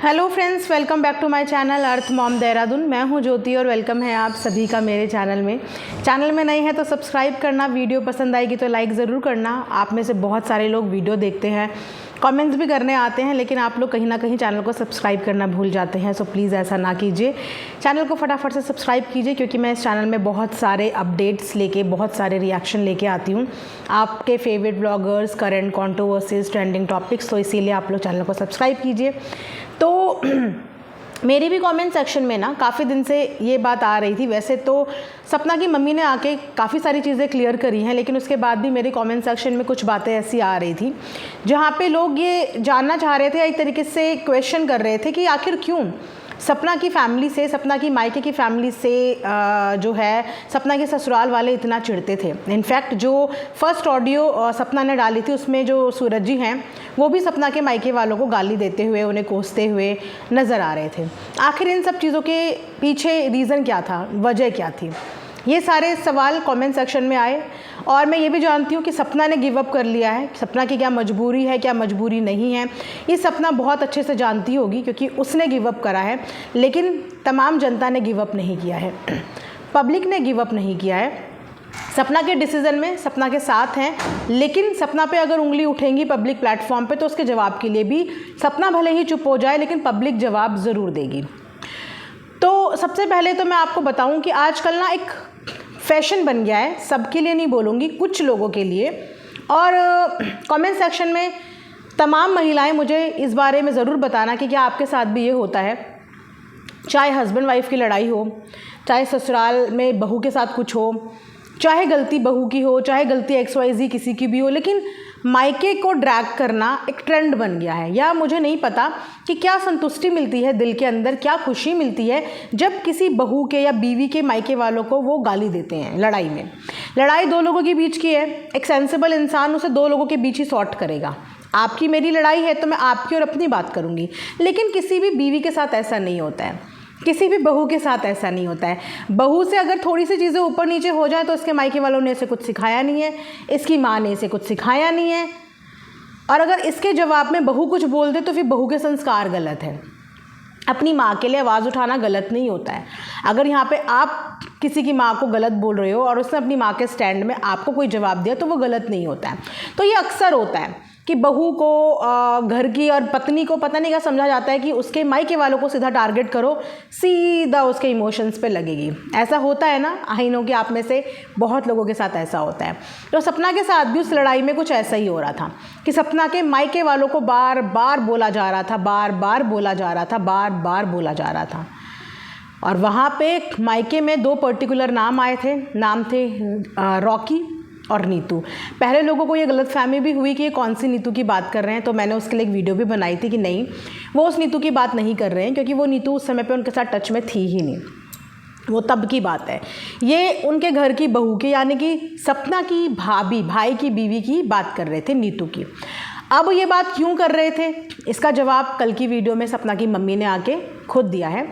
Hello friends, welcome back to my channel earth mom Dehradun. मैं हूं ज्योति और वेलकम है आप सभी का मेरे चैनल में नए हैं तो सब्सक्राइब करना, वीडियो पसंद आएगी तो लाइक ज़रूर करना। आप में से बहुत सारे लोग वीडियो देखते हैं, कमेंट्स भी करने आते हैं, लेकिन आप लोग कहीं ना कहीं चैनल को सब्सक्राइब करना भूल जाते हैं। सो प्लीज़ ऐसा ना कीजिए, चैनल को फटाफट से सब्सक्राइब कीजिए, क्योंकि मैं इस चैनल में बहुत सारे अपडेट्स लेके, बहुत सारे रिएक्शन लेके आती हूँ आपके favourite bloggers, current controversies, trending topics. तो इसीलिए आप लोग चैनल को सब्सक्राइब कीजिए। तो मेरी भी कमेंट सेक्शन में ना काफ़ी दिन से ये बात आ रही थी। वैसे तो सपना की मम्मी ने आके काफ़ी सारी चीज़ें क्लियर करी हैं, लेकिन उसके बाद भी मेरे कमेंट सेक्शन में कुछ बातें ऐसी आ रही थी जहाँ पे लोग ये जानना चाह रहे थे, एक तरीके से क्वेश्चन कर रहे थे कि आखिर क्यों सपना की फैमिली से, सपना की मायके की फैमिली से जो है सपना के ससुराल वाले इतना चिढ़ते थे। इनफैक्ट जो फर्स्ट ऑडियो सपना ने डाली थी उसमें जो सूरज जी हैं वो भी सपना के मायके वालों को गाली देते हुए, उन्हें कोसते हुए नज़र आ रहे थे। आखिर इन सब चीज़ों के पीछे रीज़न क्या था, वजह क्या थी? ये सारे सवाल कमेंट सेक्शन में आए और मैं ये भी जानती हूँ कि सपना ने गिव अप कर लिया है। सपना की क्या मजबूरी है, क्या मजबूरी नहीं है, ये सपना बहुत अच्छे से जानती होगी, क्योंकि उसने गिव अप करा है। लेकिन तमाम जनता ने गिव अप नहीं किया है, पब्लिक ने गिव अप नहीं किया है। सपना के डिसीज़न में सपना के साथ हैं, लेकिन सपना पे अगर उंगली उठेंगी पब्लिक प्लेटफॉर्म पे तो उसके जवाब के लिए भी सपना भले ही चुप हो जाए, लेकिन पब्लिक जवाब ज़रूर देगी। तो सबसे पहले तो मैं आपको बताऊं कि आजकल ना एक फैशन बन गया है, सबके लिए नहीं बोलूँगी, कुछ लोगों के लिए। और कमेंट सेक्शन में तमाम महिलाएं मुझे इस बारे में ज़रूर बताना कि क्या आपके साथ भी ये होता है। चाहे हस्बैंड वाइफ की लड़ाई हो, चाहे ससुराल में बहू के साथ कुछ हो, चाहे गलती बहू की हो, चाहे गलती XYZ किसी की भी हो, लेकिन मायके को ड्रैग करना एक ट्रेंड बन गया है। या मुझे नहीं पता कि क्या संतुष्टि मिलती है दिल के अंदर, क्या खुशी मिलती है जब किसी बहू के या बीवी के मायके वालों को वो गाली देते हैं लड़ाई में। लड़ाई दो लोगों के बीच की है, एक सेंसिबल इंसान उसे दो लोगों के बीच ही सॉर्ट करेगा। आपकी मेरी लड़ाई है तो मैं आपकी और अपनी बात करूँगी, लेकिन किसी भी बीवी के साथ ऐसा नहीं होता है, किसी भी बहू के साथ ऐसा नहीं होता है। बहू से अगर थोड़ी सी चीज़ें ऊपर नीचे हो जाए तो इसके मायके वालों ने इसे कुछ सिखाया नहीं है, इसकी माँ ने इसे कुछ सिखाया नहीं है, और अगर इसके जवाब में बहू कुछ बोल दे तो फिर बहू के संस्कार गलत है। अपनी माँ के लिए आवाज़ उठाना गलत नहीं होता है। अगर यहाँ पे आप किसी की माँ को गलत बोल रहे हो और उसने अपनी माँ के स्टैंड में आपको कोई जवाब दिया तो वो गलत नहीं होता है। तो ये अक्सर होता है कि बहू को, घर की और पत्नी को पता नहीं क्या समझा जाता है कि उसके मायके वालों को सीधा टारगेट करो, सीधा उसके इमोशंस पे लगेगी। ऐसा होता है ना, आई नो कि आप में से बहुत लोगों के साथ ऐसा होता है। तो सपना के साथ भी उस लड़ाई में कुछ ऐसा ही हो रहा था कि सपना के मायके वालों को बार बार बोला जा रहा था, बार बार बोला जा रहा था, बार बार बोला जा रहा था। और वहाँ पे मायके में दो पर्टिकुलर नाम आए थे, नाम थे रॉकी और नीतू। पहले लोगों को ये गलतफहमी भी हुई कि ये कौन सी नीतू की बात कर रहे हैं, तो मैंने उसके लिए एक वीडियो भी बनाई थी कि नहीं, वो उस नीतू की बात नहीं कर रहे हैं, क्योंकि वो नीतू उस समय पे उनके साथ टच में थी ही नहीं, वो तब की बात है। ये उनके घर की बहू की, यानी कि सपना की भाभी, भाई की बीवी की बात कर रहे थे, नीतू की। अब ये बात क्यों कर रहे थे, इसका जवाब कल की वीडियो में सपना की मम्मी ने आके खुद दिया है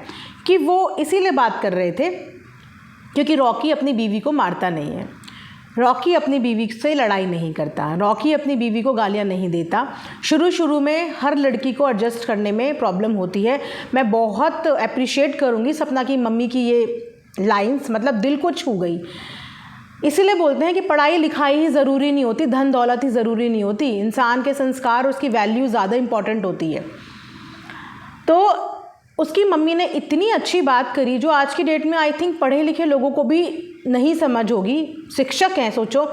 कि वो इसीलिए बात कर रहे थे क्योंकि रॉकी अपनी बीवी को मारता नहीं है, रॉकी अपनी बीवी से लड़ाई नहीं करता, रॉकी अपनी बीवी को गालियां नहीं देता। शुरू में हर लड़की को एडजस्ट करने में प्रॉब्लम होती है। मैं बहुत अप्रिशिएट करूंगी सपना की मम्मी की ये लाइंस, मतलब दिल को छू गई। इसीलिए बोलते हैं कि पढ़ाई लिखाई ही ज़रूरी नहीं होती, धन दौलत ही ज़रूरी नहीं होती, इंसान के संस्कार, उसकी वैल्यू ज़्यादा इंपॉर्टेंट होती है। तो उसकी मम्मी ने इतनी अच्छी बात करी जो आज की डेट में आई थिंक पढ़े लिखे लोगों को भी नहीं समझ होगी। शिक्षक हैं, सोचो,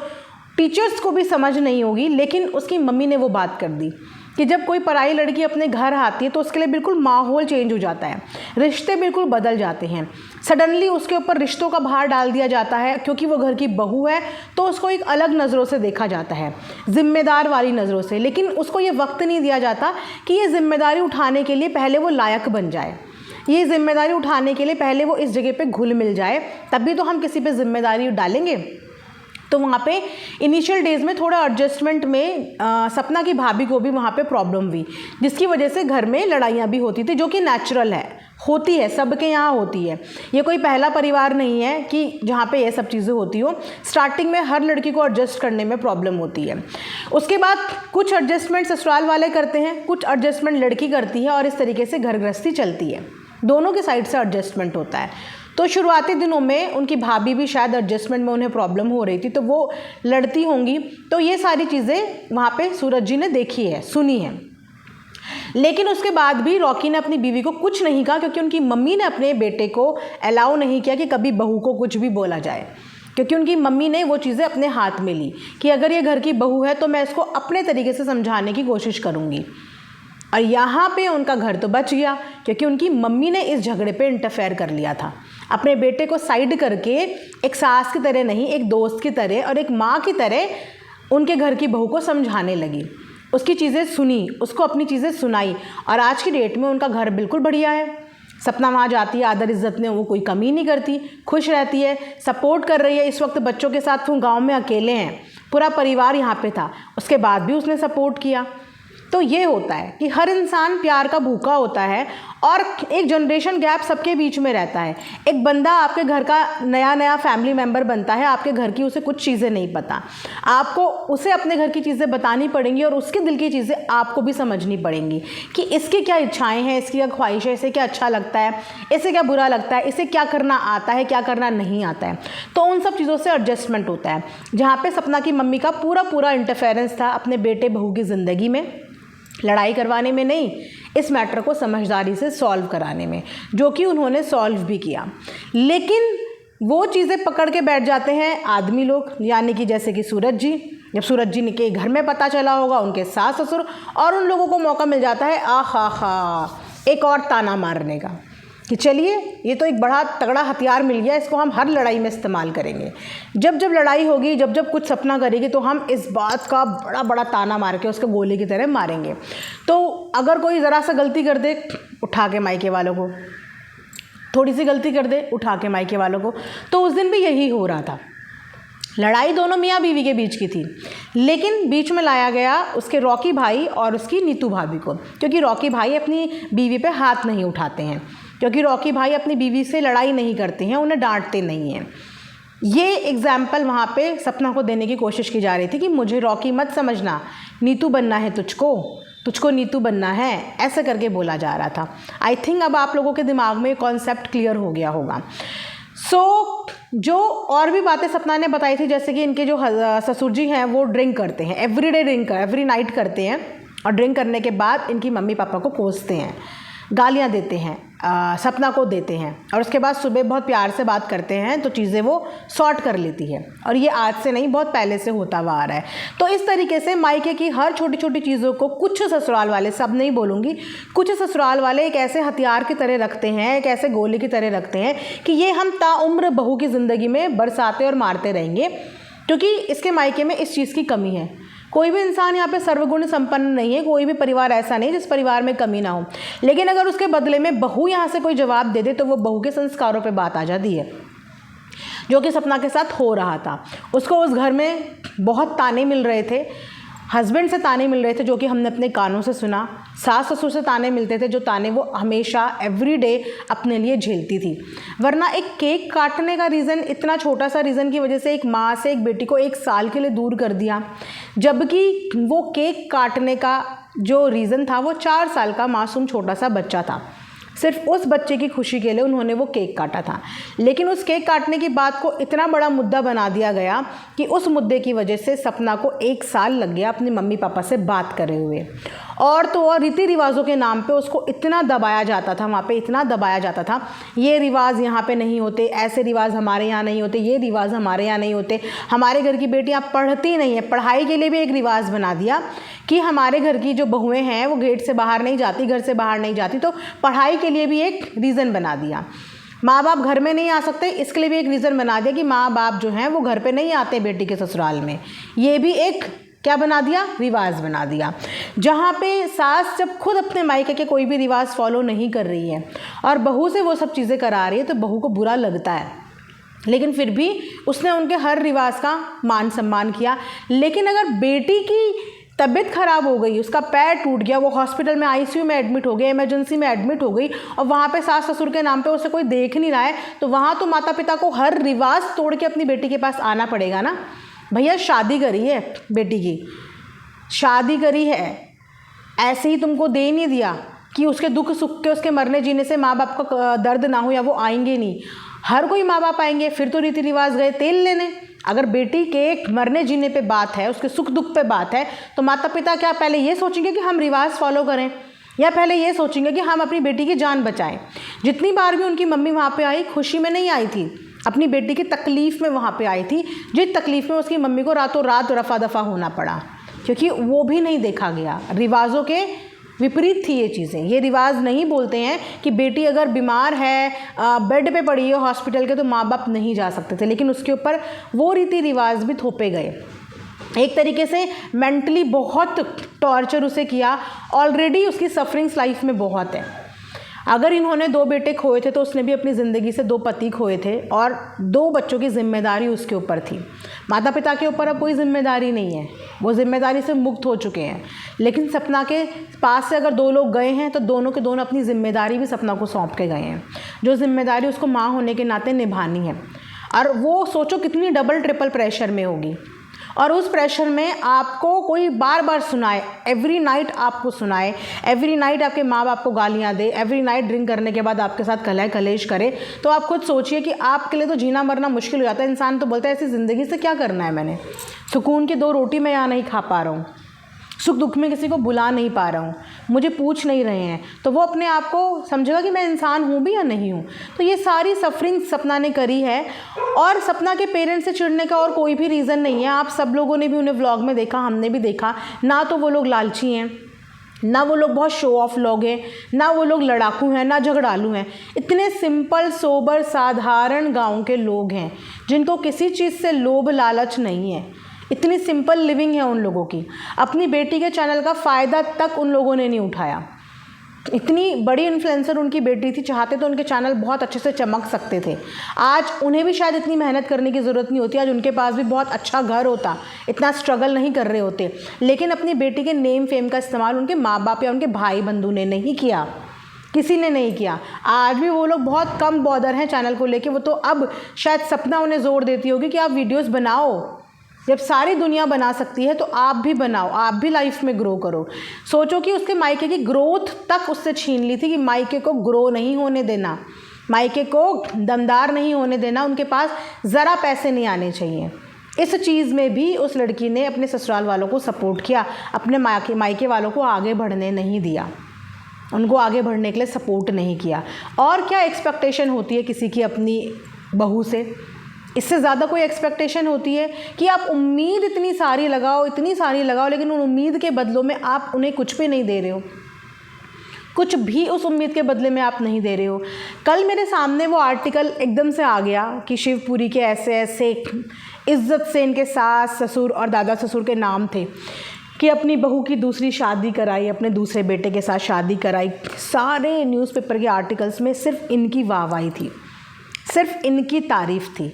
टीचर्स को भी समझ नहीं होगी, लेकिन उसकी मम्मी ने वो बात कर दी कि जब कोई पराई लड़की अपने घर आती है तो उसके लिए बिल्कुल माहौल चेंज हो जाता है, रिश्ते बिल्कुल बदल जाते हैं। सडनली उसके ऊपर रिश्तों का भार डाल दिया जाता है, क्योंकि वो घर की बहू है तो उसको एक अलग नज़रों से देखा जाता है, जिम्मेदार वाली नज़रों से। लेकिन उसको ये वक्त नहीं दिया जाता कि ये जिम्मेदारी उठाने के लिए पहले वो लायक बन जाए, ये जिम्मेदारी उठाने के लिए पहले वो इस जगह पे घुल मिल जाए, तभी तो हम किसी पे जिम्मेदारी डालेंगे। तो वहाँ पे इनिशियल डेज़ में थोड़ा एडजस्टमेंट में सपना की भाभी को भी वहाँ पे प्रॉब्लम हुई, जिसकी वजह से घर में लड़ाइयाँ भी होती थी, जो कि नेचुरल है। होती है, सबके यहाँ होती है। ये कोई पहला परिवार नहीं है कि जहाँ पे ये सब चीज़ें होती हो। स्टार्टिंग में हर लड़की को एडजस्ट करने में प्रॉब्लम होती है। उसके बाद कुछ एडजस्टमेंट ससुराल वाले करते हैं, कुछ एडजस्टमेंट लड़की करती है और इस तरीके से घर गृहस्थी चलती है। दोनों के साइड से एडजस्टमेंट होता है। तो शुरुआती दिनों में उनकी भाभी भी शायद एडजस्टमेंट में उन्हें प्रॉब्लम हो रही थी, तो वो लड़ती होंगी। तो ये सारी चीज़ें वहाँ पे सूरज जी ने देखी है, सुनी है। लेकिन उसके बाद भी रॉकी ने अपनी बीवी को कुछ नहीं कहा, क्योंकि उनकी मम्मी ने अपने बेटे को अलाउ नहीं किया कि कभी बहू को कुछ भी बोला जाए, क्योंकि उनकी मम्मी ने वो चीज़ें अपने हाथ में ली कि अगर ये घर की बहू है तो मैं इसको अपने तरीके से समझाने की कोशिश करूँगी। और यहाँ पे उनका घर तो बच गया, क्योंकि उनकी मम्मी ने इस झगड़े पे इंटरफेयर कर लिया था। अपने बेटे को साइड करके एक सास की तरह नहीं, एक दोस्त की तरह और एक माँ की तरह उनके घर की बहू को समझाने लगी। उसकी चीज़ें सुनी, उसको अपनी चीज़ें सुनाई और आज की डेट में उनका घर बिल्कुल बढ़िया है। सपना वहाँ जाती है, आदर इज़्ज़त में वो कोई कमी नहीं करती, खुश रहती है, सपोर्ट कर रही है। इस वक्त बच्चों के साथ वो गाँव में अकेले हैं, पूरा परिवार यहाँ पे था, उसके बाद भी उसने सपोर्ट किया। तो ये होता है कि हर इंसान प्यार का भूखा होता है और एक जनरेशन गैप सबके बीच में रहता है। एक बंदा आपके घर का नया नया फैमिली मेम्बर बनता है, आपके घर की उसे कुछ चीज़ें नहीं पता, आपको उसे अपने घर की चीज़ें बतानी पड़ेंगी और उसके दिल की चीज़ें आपको भी समझनी पड़ेंगी कि इसकी क्या इच्छाएं हैं, इसकी क्या ख्वाहिश है, इसे क्या अच्छा लगता है, इसे क्या बुरा लगता है, इसे क्या करना आता है, क्या करना नहीं आता है। तो उन सब चीज़ों से एडजस्टमेंट होता है। जहाँ पे सपना की मम्मी का पूरा इंटरफेरेंस था अपने बेटे बहू की ज़िंदगी में, लड़ाई करवाने में नहीं, इस मैटर को समझदारी से सॉल्व कराने में, जो कि उन्होंने सॉल्व भी किया। लेकिन वो चीज़ें पकड़ के बैठ जाते हैं आदमी लोग, यानी कि जैसे कि सूरज जी। जब सूरज जी के घर में पता चला होगा, उनके सास ससुर, और उन लोगों को मौका मिल जाता है एक और ताना मारने का कि चलिए ये तो एक बड़ा तगड़ा हथियार मिल गया, इसको हम हर लड़ाई में इस्तेमाल करेंगे। जब जब लड़ाई होगी, जब जब कुछ सपना करेगी, तो हम इस बात का बड़ा ताना मार के उसको गोले की तरह मारेंगे। तो अगर कोई ज़रा सा गलती कर दे, उठा के मायके वालों को, थोड़ी सी गलती कर दे, उठा के मायके वालों को। तो उस दिन भी यही हो रहा था। लड़ाई दोनों मियाँ बीवी के बीच की थी, लेकिन बीच में लाया गया उसके रॉकी भाई और उसकी नीतू भाभी को, क्योंकि रॉकी भाई अपनी बीवी पे हाथ नहीं उठाते हैं, क्योंकि रॉकी भाई अपनी बीवी से लड़ाई नहीं करते हैं, उन्हें डांटते नहीं हैं। ये एग्जाम्पल वहाँ पे सपना को देने की कोशिश की जा रही थी कि मुझे रॉकी मत समझना, नीतू बनना है तुझको नीतू बनना है, ऐसा करके बोला जा रहा था। आई थिंक अब आप लोगों के दिमाग में कॉन्सेप्ट क्लियर हो गया होगा। जो और भी बातें सपना ने बताई थी, जैसे कि इनके जो ससुर जी हैं वो ड्रिंक करते हैं, एवरी नाइट करते हैं, और ड्रिंक करने के बाद इनकी मम्मी पापा को कोसते हैं, गालियाँ देते हैं, सपना को देते हैं, और उसके बाद सुबह बहुत प्यार से बात करते हैं तो चीज़ें वो सॉर्ट कर लेती है। और ये आज से नहीं, बहुत पहले से होता हुआ आ रहा है। तो इस तरीके से मायके की हर छोटी छोटी चीज़ों को कुछ ससुराल वाले, सब नहीं बोलूँगी, कुछ ससुराल वाले एक ऐसे हथियार की तरह रखते हैं, एक ऐसे गोले की तरह रखते हैं कि ये हम ताउम्र बहू की ज़िंदगी में बरसाते और मारते रहेंगे, क्योंकि इसके मायके में इस चीज़ की कमी है। कोई भी इंसान यहाँ पे सर्वगुण संपन्न नहीं है, कोई भी परिवार ऐसा नहीं जिस परिवार में कमी ना हो। लेकिन अगर उसके बदले में बहू यहाँ से कोई जवाब दे दे तो वो बहू के संस्कारों पे बात आ जाती है, जो कि सपना के साथ हो रहा था। उसको उस घर में बहुत ताने मिल रहे थे, हस्बैंड से ताने मिल रहे थे, जो कि हमने अपने कानों से सुना, सास ससुर से ताने मिलते थे, जो ताने वो हमेशा एवरीडे अपने लिए झेलती थी। वरना एक केक काटने का रीज़न, इतना छोटा सा रीज़न की वजह से एक माँ से एक बेटी को 1 साल के लिए दूर कर दिया, जबकि वो केक काटने का जो रीज़न था वो 4 साल का मासूम छोटा सा बच्चा था। सिर्फ उस बच्चे की खुशी के लिए उन्होंने वो केक काटा था। लेकिन उस केक काटने की बात को इतना बड़ा मुद्दा बना दिया गया कि उस मुद्दे की वजह से सपना को 1 साल लग गया अपने मम्मी पापा से बात करे हुए। और तो और रीति रिवाजों के नाम पे उसको इतना दबाया जाता था, वहाँ पे इतना दबाया जाता था, ये रिवाज यहाँ पे नहीं होते, ऐसे रिवाज हमारे यहाँ नहीं होते, ये रिवाज हमारे यहाँ नहीं होते, हमारे घर की बेटियाँ पढ़ती नहीं है, पढ़ाई के लिए भी एक रिवाज बना दिया कि हमारे घर की जो बहुएँ हैं वो गेट से बाहर नहीं जाती, घर से बाहर नहीं जाती, तो पढ़ाई के लिए भी एक रीज़न बना दिया। माँ बाप घर में नहीं आ सकते, इसके लिए भी एक रीज़न बना दिया कि माँ बाप जो हैं वो घर पे नहीं आते बेटी के ससुराल में। ये भी एक क्या बना दिया, रिवाज बना दिया, जहाँ पे सास जब खुद अपने मायके के कोई भी रिवाज फॉलो नहीं कर रही है और बहू से वो सब चीज़ें करा रही है, तो बहू को बुरा लगता है। लेकिन फिर भी उसने उनके हर रिवाज का मान सम्मान किया। लेकिन अगर बेटी की तबीयत ख़राब हो गई, उसका पैर टूट गया, वो हॉस्पिटल में आईसीयू में एडमिट हो गई, इमरजेंसी में एडमिट हो गई, और वहाँ पे सास ससुर के नाम पे उसे कोई देख नहीं रहा है, तो वहाँ तो माता पिता को हर रिवाज तोड़ के अपनी बेटी के पास आना पड़ेगा ना। भैया शादी करी है, बेटी की शादी करी है, ऐसे ही तुमको दे नहीं दिया कि उसके दुख सुख के, उसके मरने जीने से माँ बाप का दर्द ना हो, या वो आएंगे नहीं। हर कोई माँ बाप आएंगे, फिर तो रीति रिवाज गए तेल लेने। अगर बेटी के मरने जीने पे बात है, उसके सुख दुख पे बात है, तो माता पिता क्या पहले ये सोचेंगे कि हम रिवाज फॉलो करें, या पहले ये सोचेंगे कि हम अपनी बेटी की जान बचाएं। जितनी बार भी उनकी मम्मी वहाँ पे आई, खुशी में नहीं आई थी, अपनी बेटी की तकलीफ़ में वहाँ पे आई थी, जिस तकलीफ़ में उसकी मम्मी को रातों रात रफा दफा होना पड़ा, क्योंकि वो भी नहीं देखा गया। रिवाजों के विपरीत थी ये चीज़ें। ये रिवाज नहीं बोलते हैं कि बेटी अगर बीमार है, बेड पे पड़ी है हॉस्पिटल के, तो माँ बाप नहीं जा सकते थे, लेकिन उसके ऊपर वो रीति रिवाज भी थोपे गए। एक तरीके से मेंटली बहुत टॉर्चर उसे किया। ऑलरेडी उसकी सफरिंग्स लाइफ में बहुत है। अगर इन्होंने 2 बेटे खोए थे, तो उसने भी अपनी ज़िंदगी से 2 पति खोए थे, और 2 बच्चों की जिम्मेदारी उसके ऊपर थी। माता पिता के ऊपर अब कोई जिम्मेदारी नहीं है, वो जिम्मेदारी से मुक्त हो चुके हैं। लेकिन सपना के पास से अगर 2 लोग गए हैं, तो दोनों के दोनों अपनी जिम्मेदारी भी सपना को सौंप के गए हैं, जो जिम्मेदारी उसको माँ होने के नाते निभानी है। और वो सोचो कितनी डबल ट्रिपल प्रेशर में होगी, और उस प्रेशर में आपको कोई बार बार सुनाए, एवरी नाइट आपको सुनाए, एवरी नाइट आपके माँ बाप को गालियाँ दे, एवरी नाइट ड्रिंक करने के बाद आपके साथ कलह कलेश करे, तो आप खुद सोचिए कि आपके लिए तो जीना मरना मुश्किल हो जाता है। इंसान तो बोलता है ऐसी ज़िंदगी से क्या करना है मैंने, सुकून की 2 रोटी मैं यहाँ नहीं खा पा रहा हूँ, सुख दुख में किसी को बुला नहीं पा रहा हूँ, मुझे पूछ नहीं रहे हैं, तो वो अपने आप को समझेगा कि मैं इंसान हूँ भी या नहीं हूँ। तो ये सारी सफरिंग सपना ने करी है, और सपना के पेरेंट्स से चिढ़ने का और कोई भी रीज़न नहीं है। आप सब लोगों ने भी उन्हें व्लॉग में देखा, हमने भी देखा ना, तो वो लोग लालची हैं, ना वो लोग बहुत शो ऑफ लोग हैं, ना वो लोग लड़ाकू हैं, ना झगड़ालू हैं। इतने सिंपल सोबर साधारण गाँव के लोग हैं, जिनको किसी चीज़ से लोभ लालच नहीं है। इतनी सिंपल लिविंग है उन लोगों की। अपनी बेटी के चैनल का फ़ायदा तक उन लोगों ने नहीं उठाया। इतनी बड़ी इन्फ्लुएंसर उनकी बेटी थी, चाहते तो उनके चैनल बहुत अच्छे से चमक सकते थे। आज उन्हें भी शायद इतनी मेहनत करने की ज़रूरत नहीं होती, आज उनके पास भी बहुत अच्छा घर होता, इतना स्ट्रगल नहीं कर रहे होते। लेकिन अपनी बेटी के नेम फेम का इस्तेमाल उनके माँ बाप या उनके भाई बंधु ने नहीं किया, किसी ने नहीं किया। आज भी वो लोग बहुत कम बॉदर हैं चैनल को लेके। वो तो अब शायद सपना उन्हें ज़ोर देती होगी कि आप वीडियोज़ बनाओ, जब सारी दुनिया बना सकती है तो आप भी बनाओ, आप भी लाइफ में ग्रो करो। सोचो कि उसके मायके की ग्रोथ तक उससे छीन ली थी, कि मायके को ग्रो नहीं होने देना, मायके को दमदार नहीं होने देना, उनके पास ज़रा पैसे नहीं आने चाहिए। इस चीज़ में भी उस लड़की ने अपने ससुराल वालों को सपोर्ट किया, अपने मायके वालों को आगे बढ़ने नहीं दिया, उनको आगे बढ़ने के लिए सपोर्ट नहीं किया। और क्या एक्सपेक्टेशन होती है किसी की अपनी बहू से? इससे ज़्यादा कोई एक्सपेक्टेशन होती है कि आप उम्मीद इतनी सारी लगाओ, लेकिन उन उम्मीद के बदलों में आप उन्हें कुछ भी नहीं दे रहे हो, कुछ भी उस उम्मीद के बदले में आप नहीं दे रहे हो। कल मेरे सामने वो आर्टिकल एकदम से आ गया कि शिवपुरी के ऐसे ऐसे इज्जत से इनके सास ससुर और दादा ससुर के नाम थे, कि अपनी बहू की दूसरी शादी कराई, अपने दूसरे बेटे के साथ शादी कराई। सारे न्यूज़पेपर के आर्टिकल्स में सिर्फ इनकी वाहवाही थी, सिर्फ इनकी तारीफ़ थी।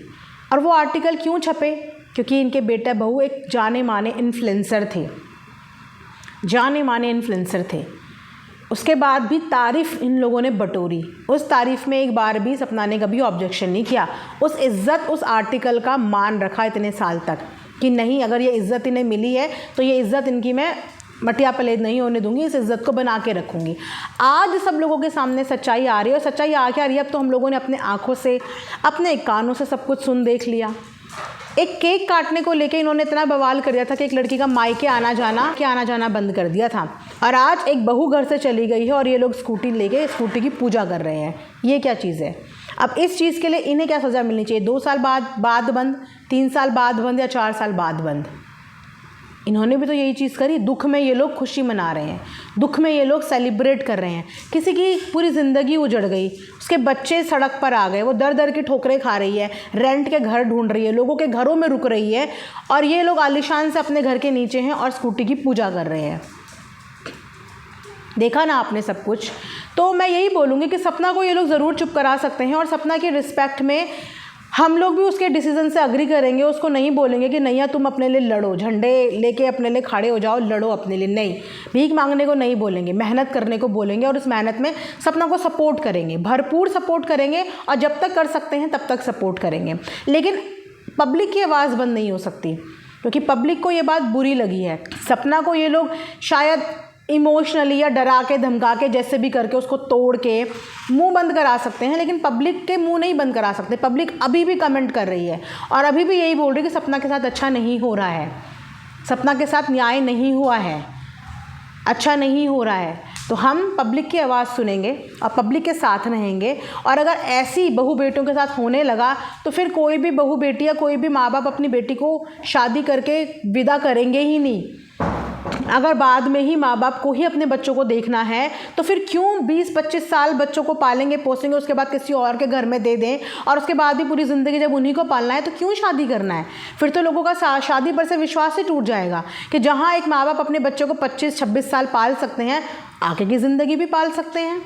और वो आर्टिकल क्यों छपे? क्योंकि इनके बेटा बहू एक जाने माने इन्फ्लुएंसर थे, उसके बाद भी तारीफ़ इन लोगों ने बटोरी। उस तारीफ़ में एक बार भी सपना ने कभी ऑब्जेक्शन नहीं किया। उस इज़्ज़त, उस आर्टिकल का मान रखा इतने साल तक कि नहीं, अगर ये इज़्ज़त इन्हें मिली है तो ये इज़्ज़त इनकी मैं मटिया पलेद नहीं होने दूंगी, इस इज़्ज़त को बना के रखूँगी। आज सब लोगों के सामने सच्चाई आ रही है, और सच्चाई आ क्या रही है? अब तो हम लोगों ने अपने आँखों से, अपने कानों से सब कुछ सुन देख लिया। एक केक काटने को लेके इन्होंने इतना बवाल कर दिया था कि एक लड़की का मायके आना जाना बंद कर दिया था, और आज एक बहू घर से चली गई है और ये लोग स्कूटी लेके स्कूटी की पूजा कर रहे हैं। ये क्या चीज़ है? अब इस चीज़ के लिए इन्हें क्या सज़ा मिलनी चाहिए? 2 साल बाद बंद, 3 साल बाद बंद, या 4 साल बाद बंद? इन्होंने भी तो यही चीज़ करी। दुख में ये लोग खुशी मना रहे हैं, दुख में ये लोग सेलिब्रेट कर रहे हैं। किसी की पूरी ज़िंदगी उजड़ गई, उसके बच्चे सड़क पर आ गए, वो दर दर की ठोकरें खा रही है, रेंट के घर ढूंढ रही है, लोगों के घरों में रुक रही है, और ये लोग आलीशान से अपने घर के नीचे हैं और स्कूटी की पूजा कर रहे हैं। देखा ना आपने सब कुछ। तो मैं यही बोलूँगी कि सपना को ये लोग ज़रूर चुप करा सकते हैं, और सपना की रिस्पेक्ट में हम लोग भी उसके डिसीजन से अग्री करेंगे, उसको नहीं बोलेंगे कि नैया तुम अपने लिए लड़ो, झंडे लेके अपने लिए खड़े हो जाओ, लड़ो अपने लिए। नहीं, भीख मांगने को नहीं बोलेंगे, मेहनत करने को बोलेंगे और उस मेहनत में सपना को सपोर्ट करेंगे, भरपूर सपोर्ट करेंगे और जब तक कर सकते हैं तब तक सपोर्ट करेंगे। लेकिन पब्लिक की आवाज़ बंद नहीं हो सकती, क्योंकि पब्लिक को ये बात बुरी लगी है। सपना को ये लोग शायद इमोशनली या डरा के धमका के जैसे भी करके उसको तोड़ के मुंह बंद करा सकते हैं, लेकिन पब्लिक के मुंह नहीं बंद करा सकते। पब्लिक अभी भी कमेंट कर रही है और अभी भी यही बोल रही है कि सपना के साथ अच्छा नहीं हो रहा है, सपना के साथ न्याय नहीं हुआ है, अच्छा नहीं हो रहा है। तो हम पब्लिक की आवाज़ सुनेंगे और पब्लिक के साथ रहेंगे। और अगर ऐसी बहू बेटियों के साथ होने लगा तो फिर कोई भी बहू बेटी या कोई भी माँ बाप अपनी बेटी को शादी करके विदा करेंगे ही नहीं। अगर बाद में ही माँ बाप को ही अपने बच्चों को देखना है तो फिर क्यों 20-25 साल बच्चों को पालेंगे पोसेंगे, उसके बाद किसी और के घर में दे दें और उसके बाद भी पूरी ज़िंदगी जब उन्हीं को पालना है तो क्यों शादी करना है। फिर तो लोगों का शादी पर से विश्वास ही टूट जाएगा कि जहाँ एक माँ बाप अपने बच्चों को 25-26 साल पाल सकते हैं, आगे की ज़िंदगी भी पाल सकते हैं,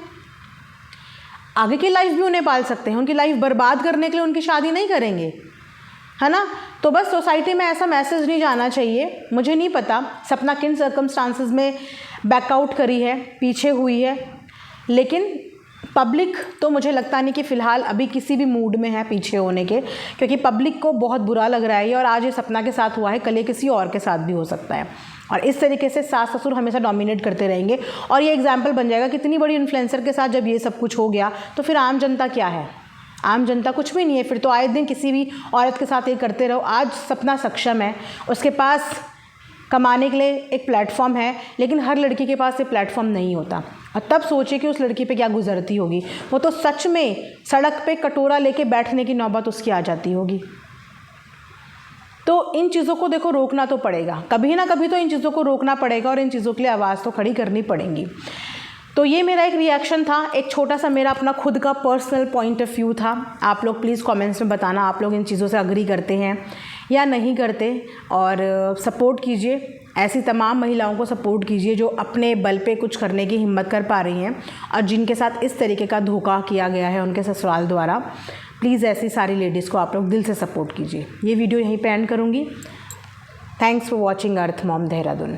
आगे की लाइफ भी उन्हें पाल सकते हैं। उनकी लाइफ बर्बाद करने के लिए उनकी शादी नहीं करेंगे, है ना। तो बस सोसाइटी में ऐसा मैसेज नहीं जाना चाहिए। मुझे नहीं पता सपना किन सर्कमस्टांसेस में बैकआउट करी है, पीछे हुई है, लेकिन पब्लिक तो मुझे लगता नहीं कि फ़िलहाल अभी किसी भी मूड में है पीछे होने के, क्योंकि पब्लिक को बहुत बुरा लग रहा है और आज ये सपना के साथ हुआ है, कल ये किसी और के साथ भी हो सकता है। और इस तरीके से सास ससुर हमेशा डोमिनेट करते रहेंगे और ये एग्जाम्पल बन जाएगा कि इतनी बड़ी इन्फ्लुएंसर के साथ जब ये सब कुछ हो गया तो फिर आम जनता क्या है, आम जनता कुछ भी नहीं है। फिर तो आए दिन किसी भी औरत के साथ ये करते रहो। आज सपना सक्षम है, उसके पास कमाने के लिए एक प्लेटफॉर्म है, लेकिन हर लड़की के पास ये प्लेटफॉर्म नहीं होता। और तब सोचिए कि उस लड़की पे क्या गुजरती होगी। वो तो सच में सड़क पे कटोरा लेके बैठने की नौबत उसकी आ जाती होगी। तो इन चीज़ों को देखो रोकना तो पड़ेगा, कभी ना कभी तो इन चीज़ों को रोकना पड़ेगा और इन चीज़ों के लिए आवाज़ तो खड़ी करनी पड़ेगी। तो ये मेरा एक रिएक्शन था, एक छोटा सा मेरा अपना खुद का पर्सनल पॉइंट ऑफ व्यू था। आप लोग प्लीज़ कमेंट्स में बताना आप लोग इन चीज़ों से अग्री करते हैं या नहीं करते, और सपोर्ट कीजिए, ऐसी तमाम महिलाओं को सपोर्ट कीजिए जो अपने बल पे कुछ करने की हिम्मत कर पा रही हैं और जिनके साथ इस तरीके का धोखा किया गया है उनके ससुराल द्वारा। प्लीज़ ऐसी सारी लेडीज़ को आप लोग दिल से सपोर्ट कीजिए। ये वीडियो यहीं पे एंड करूँगी। Thanks for watching earth mom Dehradun.